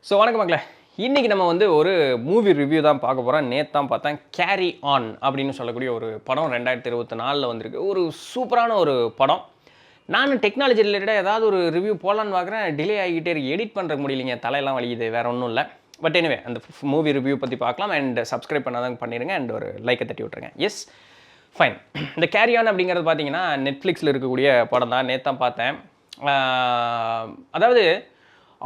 So வணக்கம் மக்களே, இன்றைக்கி நம்ம வந்து ஒரு மூவி ரிவ்யூ தான் பார்க்க போகிறோம். நேற்று தான் பார்த்தேன், கேரி ஆன் அப்படின்னு சொல்லக்கூடிய ஒரு படம் 2024 வந்திருக்கு. ஒரு சூப்பரான ஒரு படம். நான் டெக்னாலஜி ரிலேட்டடாக ஏதாவது ஒரு ரிவ்யூ போடலான்னு பார்க்குறேன், டிலே ஆகிக்கிட்டே இருக்குது. எடிட் பண்ணுற முடியலைங்க, தலையெல்லாம் வலிக்குது, வேறு ஒன்றும் இல்லை. பட் எனிவே அந்த மூவி ரிவ்யூ பற்றி பார்க்கலாம். அண்ட் சப்ஸ்கிரைப் பண்ணாதான் பண்ணிடுங்க, அண்ட் ஒரு லைக்கை தட்டி விட்ருங்க. Yes, fine. இந்த கேரி ஆன் அப்படிங்கிறது பார்த்தீங்கன்னா நெட்ஃப்ளிக்ஸில் இருக்கக்கூடிய படம் தான். நேற்று தான் பார்த்தேன். அதாவது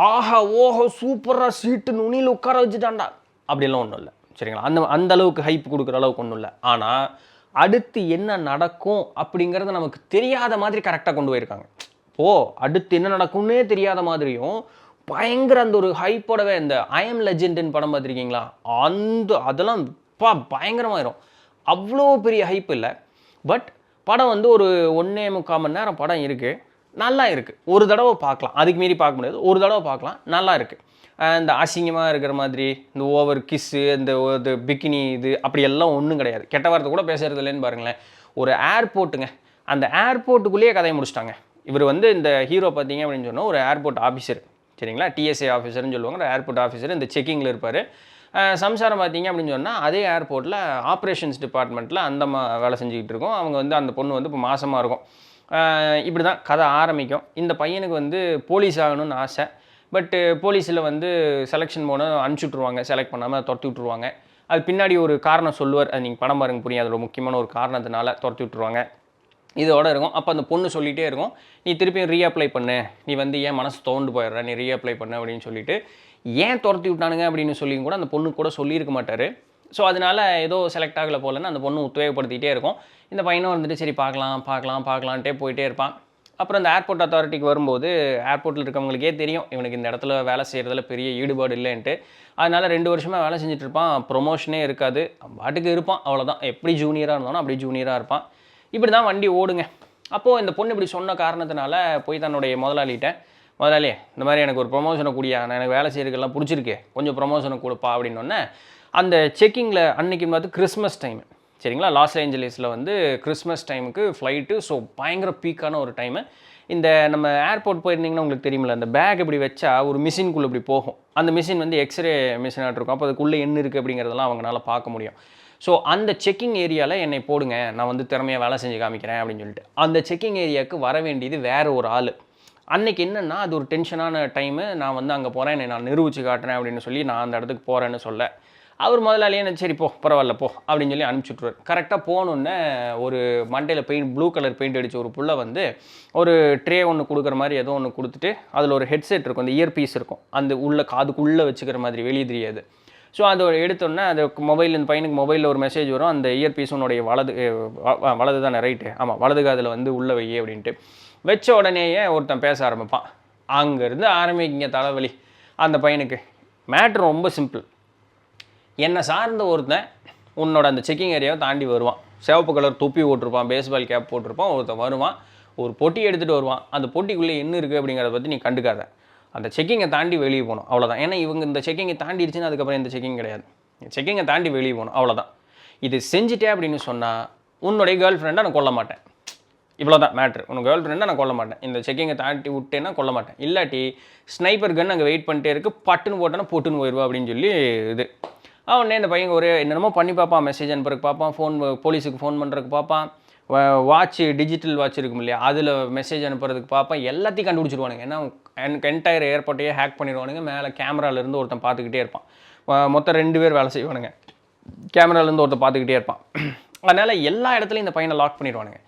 ஆஹா ஓஹோ சூப்பராக சீட்டு நுனியில் உட்கார வச்சுட்டான்டா அப்படிலாம் ஒன்றும் இல்லை, சரிங்களா? அந்த அளவுக்கு ஹைப் கொடுக்குற அளவுக்கு ஒன்றும் இல்லை. ஆனால் அடுத்து என்ன நடக்கும் அப்படிங்கிறத நமக்கு தெரியாத மாதிரி கரெக்டாக கொண்டு போயிருக்காங்க. அடுத்து என்ன நடக்கும்னே தெரியாத மாதிரியும் பயங்கர அந்த ஒரு ஹைப்போடவே இந்த ஐ எம் லெஜெண்டுன்னு படம் பார்த்துருக்கீங்களா? அதெல்லாம் பயங்கரமாயிரும். அவ்வளோ பெரிய ஹைப் இல்லை. பட் படம் வந்து ஒரு 1.25 மணி நேரம் படம் இருக்குது. நல்லா இருக்குது. ஒரு தடவை பார்க்கலாம், அதுக்கு மீறி பார்க்க முடியாது. ஒரு தடவை பார்க்கலாம், நல்லா இருக்குது. இந்த அசிங்கமாக இருக்கிற மாதிரி இந்த ஓவர் கிஸ்ஸு, இந்த பிக்கினி இது அப்படியெல்லாம் ஒன்றும் கிடையாது. கெட்ட வார்த்தை கூட பேசுறது இல்லைன்னு பாருங்களேன். ஒரு ஏர்போர்ட்டுங்க, அந்த ஏர்போர்ட்டுக்குள்ளேயே கதையை முடிச்சிட்டாங்க. இவர் வந்து இந்த ஹீரோ பார்த்தீங்க அப்படின்னு சொன்னால் ஒரு ஏர்போர்ட் ஆஃபீஸர், சரிங்களா? டிஎஸ்ஏ ஆஃபீஸர்னு சொல்லுவாங்க. ஒரு ஏர்போர்ட் ஆஃபீஸர் இந்த செக்கிங்கில் இருப்பார். சம்சாரம் பார்த்தீங்க அப்படின்னு சொன்னால் அதே ஏர்போர்ட்டில் ஆப்ரேஷன்ஸ் டிபார்ட்மெண்ட்டில் அந்த வேலை செஞ்சுக்கிட்டு இருக்கோம். அவங்க வந்து அந்த பொண்ணு வந்து இப்போ மாசமாக இருக்கும். இப்படி தான் கதை ஆரம்பிக்கும். இந்த பையனுக்கு வந்து போலீஸ் ஆகணும்னு ஆசை. பட்டு போலீஸில் வந்து செலெக்ஷன் போனால் அனுப்பிச்சுட்ருவாங்க, செலக்ட் பண்ணாமல் துரத்தி விட்ருவாங்க. அது பின்னாடி ஒரு காரணம் சொல்லுவார், அது நீங்கள் படம் பாருங்க புரியும். அதோட முக்கியமான ஒரு காரணத்தினால துரத்தி விட்ருவாங்க. இதோட இருக்கும். அப்போ அந்த பொண்ணு சொல்லிகிட்டே இருக்கும், நீ திருப்பியும் ரீஅப்ளை பண்ணு, நீ வந்து ஏன் மனசு தோண்டு போயிடுற, நீ ரீஅப்ளை பண்ணு அப்படின்னு சொல்லிட்டு ஏன் துரத்தி விட்டானுங்க அப்படின்னு சொல்லியும் கூட அந்த பொண்ணு கூட சொல்லியிருக்க மாட்டார். ஸோ அதனால் ஏதோ செலக்ட் ஆகலை போலன்னு அந்த பொண்ணு உத்வேகப்படுத்திகிட்டே இருக்கும். இந்த பையனும் வந்துட்டு சரி பார்க்கலான்ட்டே போயிட்டே இருப்பான். அப்புறம் இந்த ஏர்போர்ட் அத்தாரிட்டிக்கு வரும்போது ஏர்போர்ட்டில் இருக்கவங்களுக்கே தெரியும் இவனுக்கு இந்த இடத்துல வேலை செய்கிறதுல பெரிய ஈடுபாடு இல்லைன்ட்டு. அதனால் 2 வருஷமாக வேலை செஞ்சுட்டு இருப்பான். ப்ரொமோஷனே இருக்காது, பாட்டுக்கு இருப்பான், அவ்வளோதான். எப்படி ஜூனியராக இருந்தாலும் அப்படி ஜூனியராக இருப்பான். இப்படி தான் வண்டி ஓடுங்க. அப்போது இந்த பொண்ணு இப்படி சொன்ன காரணத்தினால போய் தன்னுடைய முதலாளியே இந்த மாதிரி எனக்கு ஒரு ப்ரொமோஷனை கூடியா, எனக்கு வேலை செய்கிறதுக்கெல்லாம் பிடிச்சிருக்கு, கொஞ்சம் ப்ரொமோஷனை கொடுப்பா அப்படின்னோடனே அந்த செக்கிங்கில் அன்றைக்கி பார்த்து கிறிஸ்மஸ் டைமு, சரிங்களா? லாஸ் ஏஞ்சலிஸில் வந்து கிறிஸ்மஸ் டைமுக்கு ஃப்ளைட்டு. ஸோ பயங்கர பீக்கான ஒரு டைமு. இந்த நம்ம ஏர்போர்ட் போயிருந்தீங்கன்னா உங்களுக்கு தெரியுமில்ல, அந்த பேக் இப்படி வச்சா ஒரு மிஷின்குள்ளே இப்படி போகும். அந்த மிஷின் வந்து எக்ஸ்ரே மிஷினாக இருக்கும். அப்போ அதுக்குள்ளே என்ன இருக்குது அப்படிங்கிறதெல்லாம் அவங்களால பார்க்க முடியும். ஸோ அந்த செக்கிங் ஏரியாவில் என்னை போடுங்க, நான் வந்து திறமையாக வேலை செஞ்சு காமிக்கிறேன் அப்படின்னு சொல்லிட்டு அந்த செக்கிங் ஏரியாவுக்கு வர வேண்டியது வேறு ஒரு ஆள். அன்றைக்கி என்னென்னா அது ஒரு டென்ஷனான டைமு. நான் வந்து அங்கே போகிறேன், என்னை நான் நிரூபித்து காட்டுறேன் அப்படின்னு சொல்லி நான் அந்த இடத்துக்கு போகிறேன்னு சொல்ல அவர் முதலாளியே சரி பரவாயில்ல போ அப்படின்னு சொல்லி அனுப்பிச்சுட்ருவார். கரெக்டாக போகணுன்னு ஒரு மண்டையில் ப்ளூ கலர் பெயிண்ட் அடித்த ஒரு புள்ள வந்து ஒரு ட்ரே ஒன்று கொடுக்குற மாதிரி ஏதோ ஒன்று கொடுத்துட்டு அதில் ஒரு ஹெட்செட் இருக்கும், அந்த இயர்பீஸ் இருக்கும், அந்த காதுக்குள்ளே வச்சுக்கிற மாதிரி வெளியே தெரியாது. ஸோ அதை எடுத்தோன்னே அந்த இந்த பையனுக்கு மொபைலில் ஒரு மெசேஜ் வரும், அந்த இயர்பீஸ் உன்னுடைய வலது தானே, ரைட்டு, ஆமாம் வலது காதில் வந்து உள்ளே வை அப்படின்ட்டு வச்ச உடனேயே ஒருத்தன் பேச ஆரம்பிப்பான். அங்கேருந்து ஆரம்பிக்கிங்க தலைவலி அந்த பையனுக்கு. மேட்ரு ரொம்ப சிம்பிள். என்னை சார்ந்த ஒருத்தன் உன்னோட அந்த செக்கிங் ஏரியாவை தாண்டி வருவான். சிவப்பு கலர் தொப்பி போட்டிருப்பான், பேஸ்பால் கேப் போட்டிருப்பான். ஒருத்தன் வருவான், ஒரு பொட்டி எடுத்துகிட்டு வருவான். அந்த பொட்டிக்குள்ளே என்ன இருக்குது அப்படிங்கிறத பற்றி நீ கண்டுக்காத. அந்த செக்கிங்கை தாண்டி வெளியே போகணும், அவ்வளோதான். ஏன்னா இவங்க இந்த செக்கிங்கை தாண்டிடுச்சுன்னா அதுக்கப்புறம் இந்த செக்கிங் கிடையாது. செக்கிங்கை தாண்டி வெளியே போகணும், அவ்வளோதான். இது செஞ்சுட்டே அப்படின்னு சொன்னால் உன்னுடைய கேர்ள் ஃப்ரெண்டை நான் கொல்ல மாட்டேன், இவ்வளோதான் மேட்ரு. உனக்கு கேர்ள் ஃப்ரெண்டை நான் கொல்ல மாட்டேன். இந்த செக்கிங்கை தாண்டி விட்டேன்னா கொல்ல மாட்டேன். இல்லாட்டி ஸ்னைப்பர் கன் அங்கே வெயிட் பண்ணிட்டே இருக்குது, பட்டுன்னு போட்டோன்னா பொட்டுன்னு போயிடுவா அப்படின்னு சொல்லி இது. அவனே இந்த பையன் ஒரு என்னென்னமோ பண்ணி பார்ப்பான், மெசேஜ் அனுப்புறதுக்கு பார்ப்பான், போலீஸுக்கு ஃபோன் பண்ணுறதுக்கு பார்ப்பான், வாட்ச் டிஜிட்டல் வாட்ச் இருக்கும் இல்லையா, அதில் மெசேஜ் அனுப்புறதுக்கு பார்ப்பான். எல்லாத்தையும் கண்டுபிடிச்சிடுவானுங்க. ஏன்னா என்டையர் ஏர்போர்ட்டையே ஹேக் பண்ணிடுவானுங்க. மேலே கேமராலேருந்து ஒருத்தன் பார்த்துக்கிட்டே இருப்பான். மொத்தம் 2 பேர் வேலை செய்வானுங்க. கேமராலேருந்து ஒருத்தன் பார்த்துக்கிட்டே இருப்பான். அதனால் எல்லா இடத்துலையும் இந்த பையனை லாக் பண்ணிடுவானுங்க.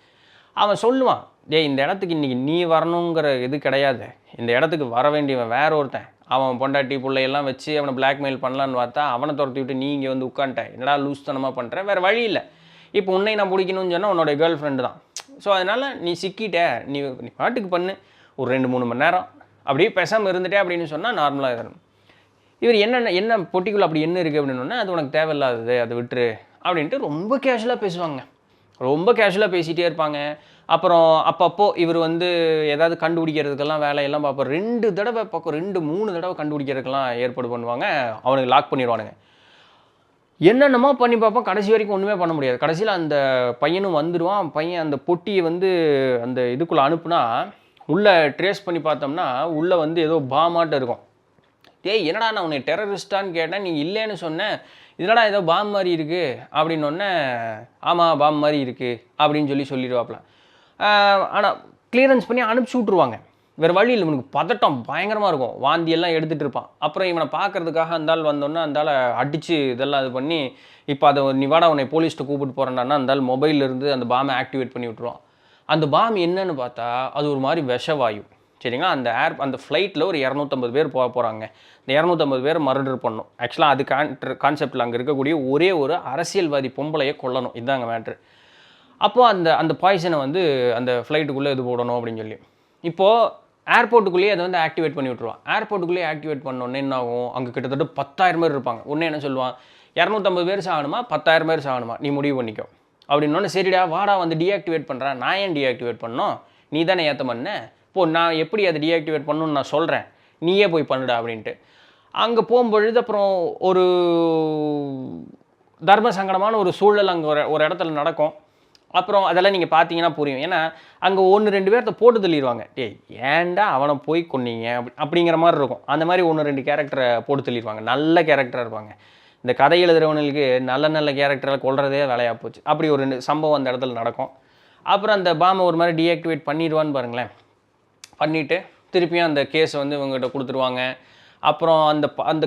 அவன் சொல்லுவான், இந்த இடத்துக்கு இன்றைக்கி நீ வரணுங்கிற இது கிடையாது, இந்த இடத்துக்கு வர வேண்டியவன் வேற ஒருத்தன். அவன் பொண்டாட்டி பிள்ளையெல்லாம் வச்சு அவனை பிளாக்மெயில் பண்ணலான்னு பார்த்தா அவனை துரத்தி விட்டு நீ இங்கே வந்து உட்காந்துட்டேன், என்னடா லூஸ்தனமாக பண்ணுறேன், வேறு வழி இல்லை. இப்போ உன்னை நான் பிடிக்கணும்னு சொன்னால் உன்னோட கேர்ள் ஃப்ரெண்டு தான். ஸோ அதனால் நீ சிக்கிட்ட, நீ பாட்டுக்கு பண்ணு, ஒரு 2-3 மணி நேரம் அப்படியே பேசாமல் இருந்துட்டே அப்படின்னு சொன்னால் நார்மலாக இருக்கணும். இவர் என்ன பொட்டிக்குள்ளே அப்படி என்ன இருக்குது அப்படின்னா அது உனக்கு தேவையில்லாதது, அதை விட்டுரு அப்படின்ட்டு ரொம்ப கேஷுவலாக பேசுவாங்க. ரொம்ப கேஷுவலாக பேசிகிட்டே இருப்பாங்க. அப்புறம் அப்பப்போ இவர் வந்து ஏதாவது கண்டுபிடிக்கிறதுக்கெல்லாம் வேலையெல்லாம் பார்ப்போம். 2 தடவை பக்கம் 2-3 தடவை கண்டுபிடிக்கிறதுக்கெல்லாம் ஏற்பாடு பண்ணுவாங்க. அவனுக்கு லாக் பண்ணிடுவானுங்க. என்னென்னமோ பண்ணி பார்ப்போம், கடைசி வரைக்கும் ஒன்றுமே பண்ண முடியாது. கடைசியில் அந்த பையனும் வந்துடுவான். பையன் அந்த பொட்டியை வந்து அந்த இதுக்குள்ளே அனுப்புனா உள்ளே ட்ரேஸ் பண்ணி பார்த்தோம்னா உள்ளே வந்து ஏதோ பாமாட்டம் இருக்கும். டேய் என்னடா நான் உன்னை டெரரிஸ்டான்னு கேட்டேன், நீ இல்லைன்னு சொன்னேன், இதனடா ஏதோ பாம் மாதிரி இருக்குது அப்படின்னொன்னே, ஆமாம் பாம் மாதிரி இருக்குது அப்படின்னு சொல்லிடுவாப்புல. ஆனால் கிளியரன்ஸ் பண்ணி அனுப்பிச்சி விட்ருவாங்க. வேறு வழி இல்லை, இவனுக்கு பதட்டம் பயங்கரமாக இருக்கும், வாந்தியெல்லாம் எடுத்துகிட்டு இருப்பான். அப்புறம் இவனை பார்க்கறதுக்காக அந்தாள் வந்தோன்னே அந்தால் அடித்து இதெல்லாம் இது பண்ணி, இப்போ அதை நீ வாடா உன்னை போலீஸ்ட்டு கூப்பிட்டு போகிறேன்னா அந்தால் மொபைல்லேருந்து அந்த பாமை ஆக்டிவேட் பண்ணி விட்ருவான். அந்த பாம் என்னன்னு பார்த்தா அது ஒரு மாதிரி விஷவாயு. சரிங்களா, அந்த ஃப்ளைட்டில் ஒரு 250 பேர் போகிறாங்க. இந்த 250 பேர் மர்டர் பண்ணணும். ஆக்சுவலாக அது கான்செப்டில் அங்கே இருக்கக்கூடிய ஒரே ஒரு அரசியல்வாதி பொம்பளையை கொல்லணும், இதுதாங்க மேட்ரு. அப்போது அந்த பாய்சனை வந்து அந்த ஃப்ளைட்டுக்குள்ளே இது போடணும் அப்படின்னு சொல்லி, இப்போது ஏர்போர்ட்டுக்குள்ளேயே அதை வந்து ஆக்டிவேட் பண்ணி விட்ருவான். ஏர்போர்ட்டுக்குள்ளேயே ஆக்டிவேட் பண்ணோன்னே என்ன ஆகும், அங்கே கிட்டத்தட்ட 10,000 பேர் இருப்பாங்க. ஒன்று என்ன சொல்லுவான், 250 பேர் சாகணுமா 10,000 பேர் சாகணுமா நீ முடிவு பண்ணிக்கோ அப்படின்னோன்னு, சரிடா வாடா வந்து டீஆக்டிவேட் பண்ணுறேன். நான் ஏன் டீஆக்டிவேட் பண்ணோம், நீ தானே ஏற்ற பண்ண, இப்போது நான் எப்படி அதை டீஆக்டிவேட் பண்ணணும்னு நான் சொல்கிறேன், நீயே போய் பண்ணுடா அப்படின்ட்டு. அங்கே போகும்பொழுது அப்புறம் ஒரு தர்ம சங்கடமான ஒரு சூழல் அங்கே ஒரு இடத்துல நடக்கும். அப்புறம் அதெல்லாம் நீங்கள் பார்த்தீங்கன்னா புரியும். ஏன்னா அங்கே 1-2 பேர்த்த போட்டு தள்ளிடுவாங்க. டேய் ஏன்டா அவனை போய் கொன்னீங்க அப்படிங்கிற மாதிரி இருக்கும். அந்த மாதிரி 1-2 கேரக்டரை போட்டு தள்ளிடுவாங்க. நல்ல கேரக்டராக இருப்பாங்க. இந்த கதை எழுதுகிறவனுக்கு நல்ல கேரக்டரில் கொள்றதே வேலையாக போச்சு. அப்படி ஒரு சம்பவம் அந்த இடத்துல நடக்கும். அப்புறம் அந்த பாமை ஒரு மாதிரி டீஆக்டிவேட் பண்ணிடுவான்னு பாருங்களேன். பண்ணிவிட்டு திருப்பியும் அந்த கேஸை வந்து இவங்ககிட்ட கொடுத்துருவாங்க. அப்புறம் அந்த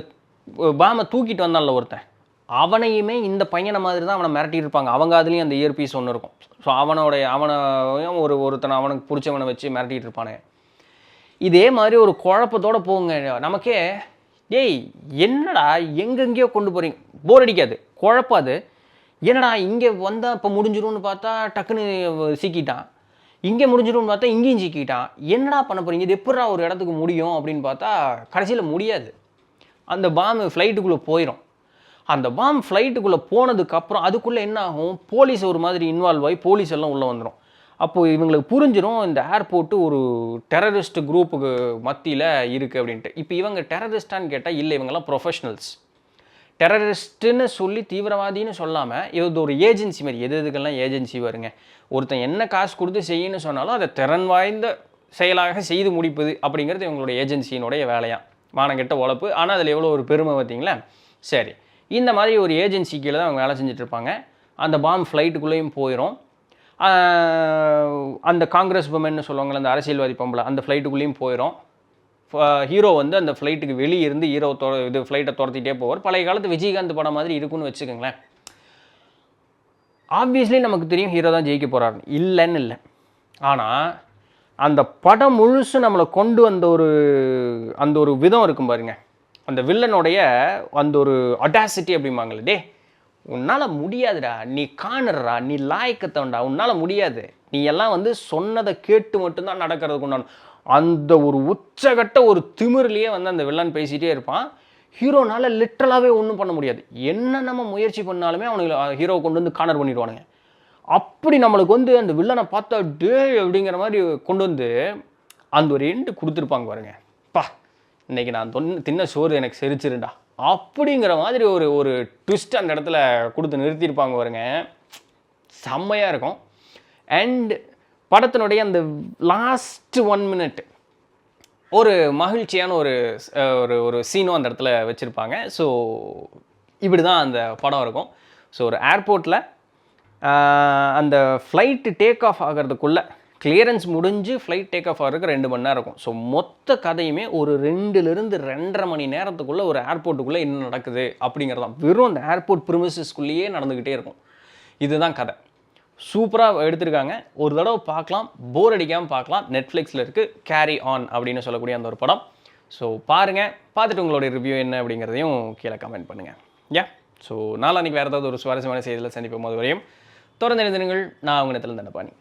பாமை தூக்கிட்டு வந்தான்ல ஒருத்தன், அவனையுமே இந்த பையனை மாதிரி தான் அவனை மிரட்டிட்டு இருப்பாங்க. அவங்க அதுலேயும் அந்த இயர்பீஸ் ஒன்று இருக்கும். ஸோ அவனையும் ஒருத்தனை அவனுக்கு பிடிச்சவனை வச்சு மிரட்டிகிட்டு இருப்பானே. இதே மாதிரி ஒரு குழப்பத்தோடு போங்க நமக்கே. டேய் என்னடா எங்கெங்கேயோ கொண்டு போகிறீங்க, போர் அடிக்காது, குழப்பாது. என்னடா இங்கே வந்தால் இப்போ முடிஞ்சிடும்னு பார்த்தா டக்குன்னு சிக்கிட்டான், இங்கே முடிஞ்சிடும்னு பார்த்தா இங்கேயும் சிக்கிட்டான், என்னடா பண்ண போகிறீங்க, இது எப்படா ஒரு இடத்துக்கு முடியும் அப்படின்னு பார்த்தா கடைசியில் முடியாது. அந்த பாம்பு ஃப்ளைட்டுக்குள்ளே போயிடும். அந்த பாம் ஃப்ளைட்டுக்குள்ளே போனதுக்கப்புறம் அதுக்குள்ளே என்ன ஆகும், போலீஸ் ஒரு மாதிரி இன்வால்வ் ஆகி போலீஸ் எல்லாம் உள்ளே வந்துடும். அப்போது இவங்களுக்கு புரிஞ்சிடும் இந்த ஏர்போர்ட்டு ஒரு டெரரிஸ்ட் குரூப்புக்கு மத்தியில் இருக்குது அப்படின்ட்டு. இப்போ இவங்க டெரரிஸ்டான்னு கேட்டால் இல்லை, இவங்கெல்லாம் ப்ரொஃபஷ்னல்ஸ். டெரரிஸ்ட்டுன்னு சொல்லி தீவிரவாதின்னு சொல்லாமல் இது ஒரு ஏஜென்சி மாதிரி. எதுக்கெல்லாம் ஏஜென்சி வருங்க, ஒருத்தன் என்ன காசு கொடுத்து செய்யணும்னு சொன்னாலும் அதை திறன் வாய்ந்த செயலாக செய்து முடிப்பது அப்படிங்கிறது இவங்களுடைய ஏஜென்சியினுடைய வேலையாக. மானங்கெட்ட உழைப்பு, ஆனால் அதில் எவ்வளோ ஒரு பெருமை பார்த்தீங்களா. சரி, இந்த மாதிரி ஒரு ஏஜென்சி கீழே தான் அவங்க வேலை செஞ்சிட்ருப்பாங்க. அந்த பாம் ஃப்ளைட்டுக்குள்ளேயும் போயிடும். அந்த காங்கிரஸ் பொம்மைன்னு சொல்லுவாங்கள்ல, அந்த அரசியல்வாதி பொம்பளை, அந்த ஃப்ளைட்டுக்குள்ளேயும் போயிடும். ஹீரோ வந்து அந்த ஃப்ளைட்டுக்கு வெளியே இருந்து ஃப்ளைட்டை துரத்திட்டே போவார். பழைய காலத்து விஜயகாந்த் படம் மாதிரி இருக்குன்னு வச்சுக்கோங்களேன். ஆப்வியஸ்லி நமக்கு தெரியும் ஹீரோ தான் ஜெயிக்க போகிறாருன்னு, இல்லைன்னு இல்லை. ஆனால் அந்த படம் முழுசு நம்மளை கொண்டு வந்த அந்த ஒரு விதம் இருக்கும் பாருங்க, அந்த வில்லனுடைய அந்த ஒரு அடாசிட்டி அப்படிம்பாங்களே, டே உன்னால் முடியாதுடா, நீ காணுறா, நீ லாய்க்கத்தவன்டா, உன்னால் முடியாது, நீ எல்லாம் வந்து சொன்னதை கேட்டு மட்டும்தான் நடக்கிறதுக்கு உண்டான அந்த ஒரு உச்சகட்ட ஒரு திமிரிலேயே வந்து அந்த வில்லன் பேசிகிட்டே இருப்பான். ஹீரோனால் லிட்ரலாகவே ஒன்றும் பண்ண முடியாது. என்ன நம்ம முயற்சி பண்ணாலுமே அவனுக்கு ஹீரோவை கொண்டு வந்து கார்னர் பண்ணிடுவானுங்க. அப்படி நம்மளுக்கு வந்து அந்த வில்லனை பார்த்தா டே அப்படிங்கிற மாதிரி கொண்டு வந்து அந்த ஒரு எண்டு கொடுத்துருப்பாங்க பாருங்க. பா இன்றைக்கி நான் தின்ன சோறு எனக்கு செரிச்சிருண்டா அப்படிங்கிற மாதிரி ஒரு ட்விஸ்ட் அந்த இடத்துல கொடுத்து நிறுத்தியிருப்பாங்க பாருங்க. செம்மையாக இருக்கும். அண்ட் படத்தினுடைய அந்த லாஸ்ட் 1 minute ஒரு மகிழ்ச்சியான ஒரு சீனும் அந்த இடத்துல வச்சுருப்பாங்க. ஸோ இப்படி தான் அந்த படம் இருக்கும். ஸோ ஒரு ஏர்போர்ட்டில் அந்த ஃப்ளைட்டு டேக் ஆஃப் ஆகிறதுக்குள்ளே கிளியரன்ஸ் முடிஞ்சு ஃப்ளைட் டேக் ஆஃப் ஆகிறதுக்கு 2 மணி நேரம் இருக்கும். ஸோ மொத்த கதையுமே ஒரு 2லேருந்து 2.5 மணி நேரத்துக்குள்ளே ஒரு ஏர்போர்ட்டுக்குள்ளே என்ன நடக்குது அப்படிங்கிறது தான். வெறும் அந்த ஏர்போர்ட் ப்ரிமிசஸ்க்குள்ளேயே நடந்துக்கிட்டே இருக்கும். இதுதான் கதை. சூப்பராக எடுத்திருக்காங்க. ஒரு தடவை பார்க்கலாம், போர் அடிக்காமல் பார்க்கலாம். நெட்ஃப்ளிக்ஸில் இருக்குது, கேரி ஆன் அப்படின்னு சொல்லக்கூடிய அந்த ஒரு படம். ஸோ பாருங்கள், பார்த்துட்டு உங்களுடைய ரிவ்யூ என்ன அப்படிங்கிறதையும் கீழே கமெண்ட் பண்ணுங்கள். ஸோ நாளைக்கு வேறு ஏதாவது ஒரு சுவாரஸ்யமான செய்தியில் சந்திப்போம். போது வரையும் தொடர்ந்து எழுதுங்கள். நான் அவங்க இடத்துல தண்டபாணி.